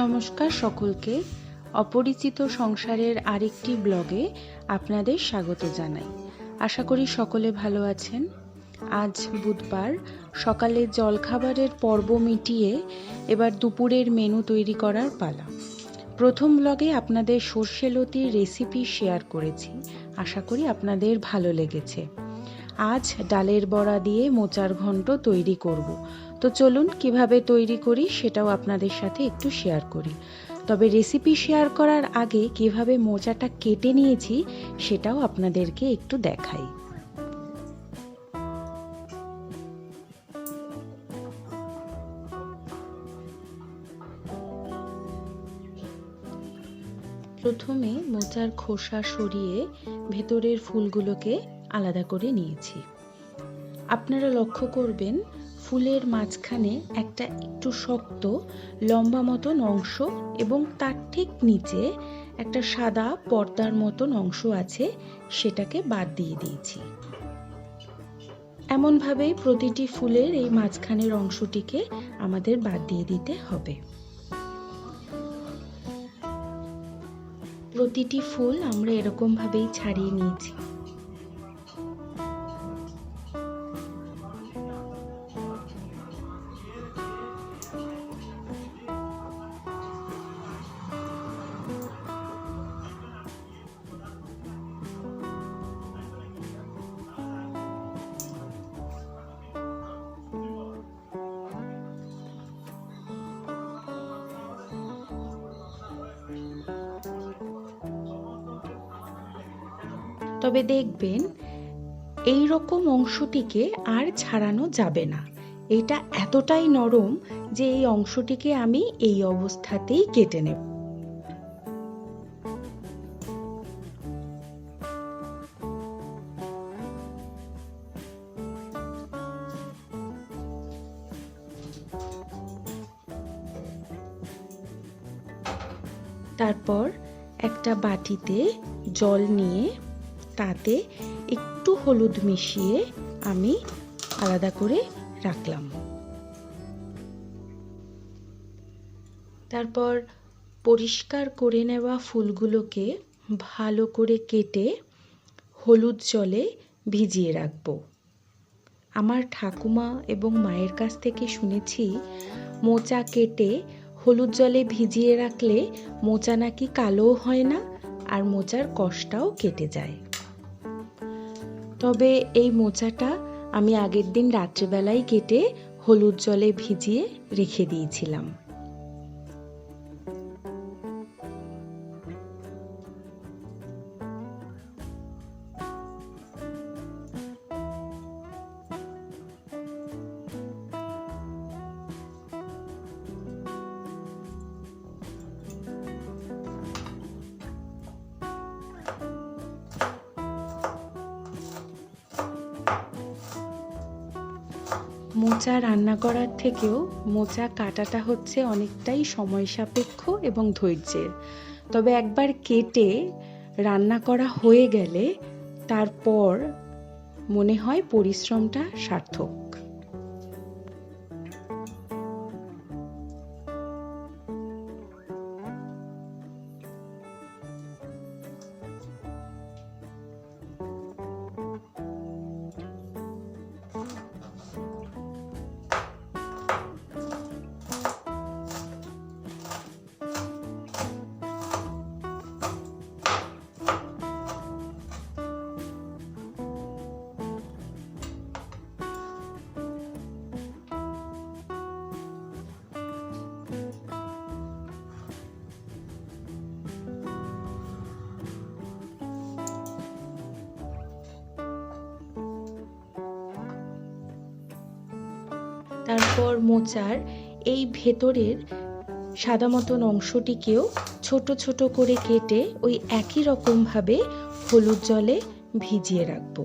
নমস্কার সকলকে। অপরিচিত সংসারের আরেকটি ব্লগে আপনাদের স্বাগত জানাই। আশা করি সকলে ভালো আছেন। আজ বুধবার সকালে জলখাবারের পর্ব মিটিয়ে এবার দুপুরের মেনু তৈরি করার পালা। প্রথম ব্লগে আপনাদের সর্ষে লতির রেসিপি শেয়ার করেছি, আশা করি আপনাদের ভালো লেগেছে। আজ ডালের বড়া দিয়ে মোচার ঘন্ট তৈরি করব। তো চলুন কিভাবে তৈরি করি সেটাও আপনাদের সাথে একটু শেয়ার করি। তবে রেসিপি শেয়ার করার আগে কিভাবে মোচাটা কেটে নিয়েছি সেটাও আপনাদেরকে একটু দেখাই। প্রথমে মোচার খোসা সরিয়ে ভেতরের ফুলগুলোকে আলাদা করে নিয়েছি। আপনারা লক্ষ্য করবেন ফুলের মাঝখানে একটা একটু শক্ত লম্বা মতন অংশ এবং তার ঠিক নিচে একটা সাদা পর্দার মতন অংশ আছে, সেটাকে বাদ দিয়ে দিয়েছি। এমনভাবেই প্রতিটি ফুলের এই মাঝখানের অংশটিকে আমাদের বাদ দিয়ে দিতে হবে। প্রতিটি ফুল আমরা এরকম ভাবেই ছাড়িয়ে নিয়েছি। তবে দেখবেন এই রকম অংশটিকে আর ছাড়ানো যাবে না। এটা এতটাই নরম যে এই অংশটিকে আমি এই অবস্থাতেই কেটে নেব। তারপর একটা বাটিতে জল নিয়ে তাতে একটু হলুদ মিশিয়ে আমি আলাদা করে রাখলাম। তারপর পরিষ্কার করে নেওয়া ফুলগুলোকে ভালো করে কেটে হলুদ জলে ভিজিয়ে রাখবো। আমার ঠাকুমা এবং মায়ের কাছ থেকে শুনেছি মোচা কেটে হলুদ জলে ভিজিয়ে রাখলে মোচা নাকি কালোও হয় না আর মোচার কষটাও কেটে যায়। তবে এই মোচাটা আমি আগের দিন রাত্রেবেলায় কেটে হলুদ জলে ভিজিয়ে রেখে দিয়েছিলাম। মোচা রান্না করার থেকেও মোচা কাটাটা হচ্ছে অনেকটাই সময় সাপেক্ষ এবং ধৈর্যের। তবে একবার কেটে রান্না করা হয়ে গেলে তারপর মনে হয় পরিশ্রমটা সার্থক। তারপর মোচার এই ভেতরের সাদা মতন অংশটিকেও ছোট ছোট করে কেটে ওই একই রকম ভাবে হলুদ জলে ভিজিয়ে রাখবো।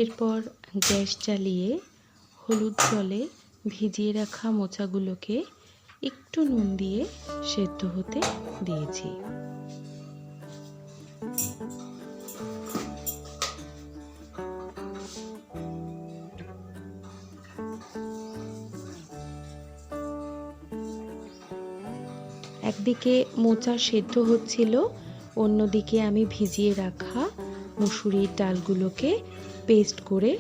এরপর গ্যাস জ্বালিয়ে হলুদ জলে ভিজিয়ে রাখা মোচাগুলোকে একটু নুন দিয়ে সেদ্ধ হতে দিয়েছি। একদিকে মোচা সেদ্ধ হচ্ছিল, অন্যদিকে আমি ভিজিয়ে রাখা মুসুরির ডালগুলোকে পেস্ট করে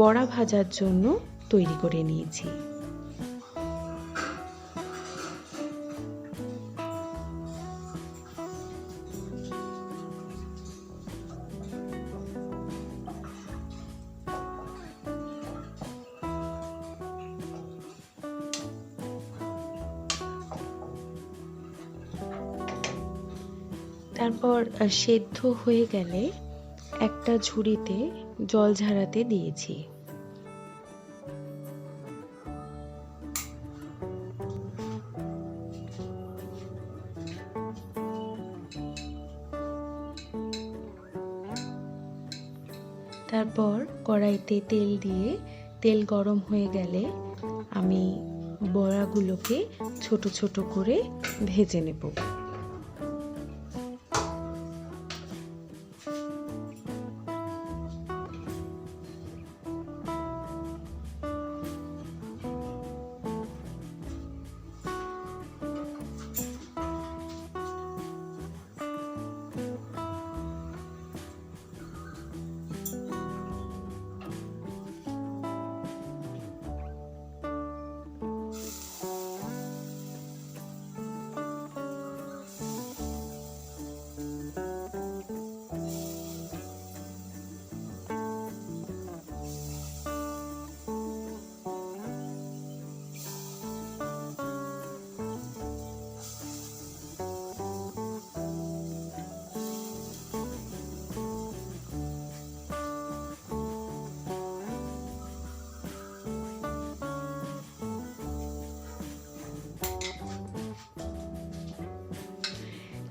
বড়া ভাজার জন্য তৈরি করে নিয়েছি। তারপর সেদ্ধ হয়ে গেলে একটা ঝুড়িতে জল ঝরাতে দিয়েছি। তারপর কড়াইতে তেল দিয়ে তেল গরম হয়ে গেলে আমি বড়াগুলোকে ছোট ছোট করে ভেজে নেব।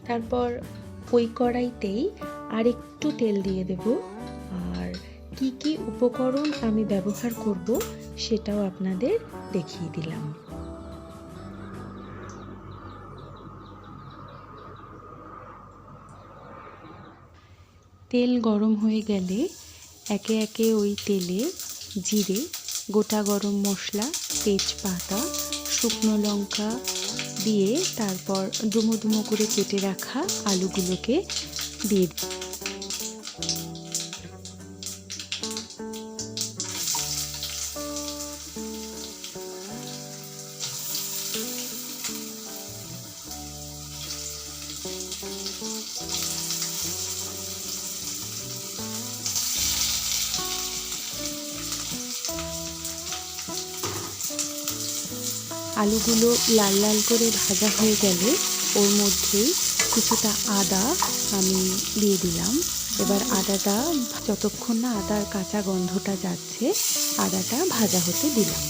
তারপর ওই কড়াইতেই আরেকটু তেল দিয়ে দেব, আর কি কি উপকরণ আমি ব্যবহার করব সেটাও আপনাদের দেখিয়ে দিলাম। তেল গরম হয়ে গেলে একে একে ওই তেলে জিরে, গোটা গরম মশলা, তেজপাতা, শুকনো লঙ্কা দিয়ে তারপর ডুমো ডুমো করে কেটে রাখা আলুগুলোকে দিয়ে আলুগুলো লাল লাল করে ভাজা হয়ে গেলে ওর মধ্যেই কিছুটা আদা আমি দিয়ে দিলাম। এবার আদাটা যতক্ষণ না আদার কাঁচা গন্ধটা যাচ্ছে আদাটা ভাজা হতে দিলাম।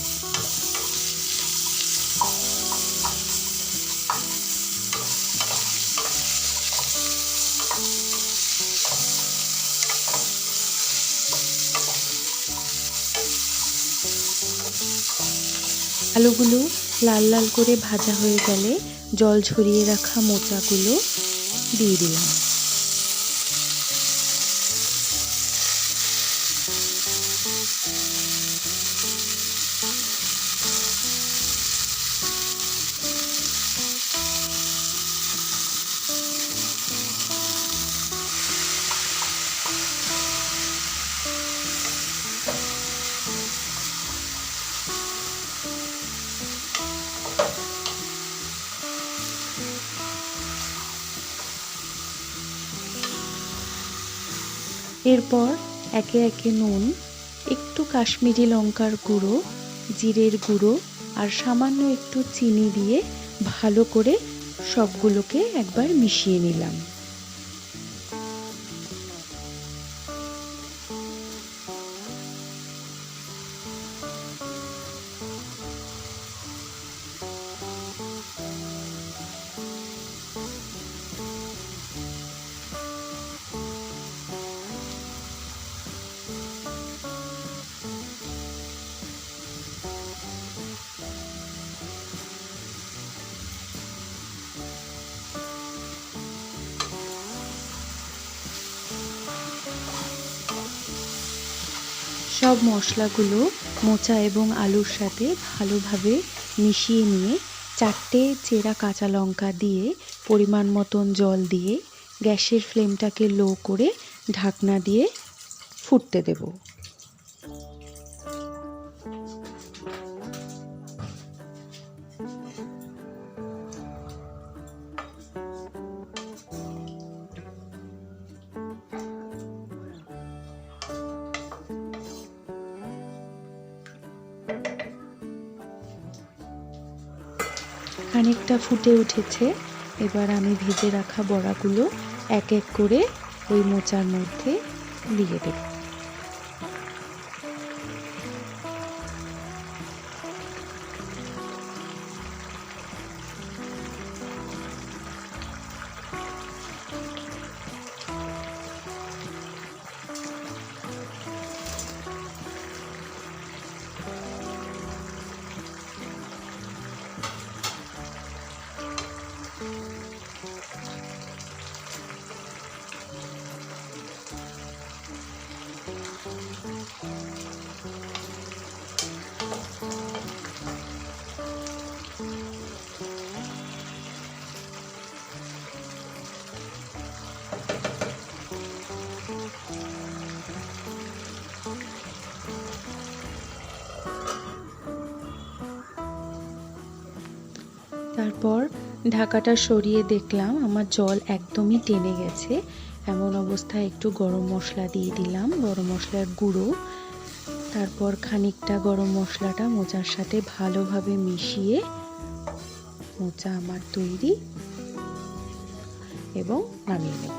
আলুগুলো লাল লাল করে ভাজা হয়ে গেলে জল ঝরিয়ে রাখা মোচাগুলো দিয়ে দিলাম। এরপর একে একে নুন, একটু কাশ্মীরি লঙ্কার গুঁড়ো, জিরের গুঁড়ো আর সামান্য একটু চিনি দিয়ে ভালো করে সবগুলোকে একবার মিশিয়ে নিলাম। সব মশলাগুলো মোচা এবং আলুর সাথে ভালোভাবে মিশিয়ে নিয়ে 4টে চেরা কাঁচা লঙ্কা দিয়ে পরিমাণ মতন জল দিয়ে গ্যাসের ফ্লেমটাকে লো করে ঢাকনা দিয়ে ফুটতে দেব। খানিকটা ফুটে উঠেছে, এবার আমি ভেজে রাখা বড়াগুলো এক এক করে ওই মোচার মধ্যে দিয়ে দেব। তারপর ঢাকাটা সরিয়ে দেখলাম আমার জল একদমই টেনে গেছে। এমন অবস্থায় একটু গরম মশলা দিয়ে দিলাম, গরম মশলার গুঁড়ো। তারপর খানিকটা গরম মশলাটা মোচার সাথে ভালোভাবে মিশিয়ে মোচা আমার তৈরি এবং নামিয়ে নেব।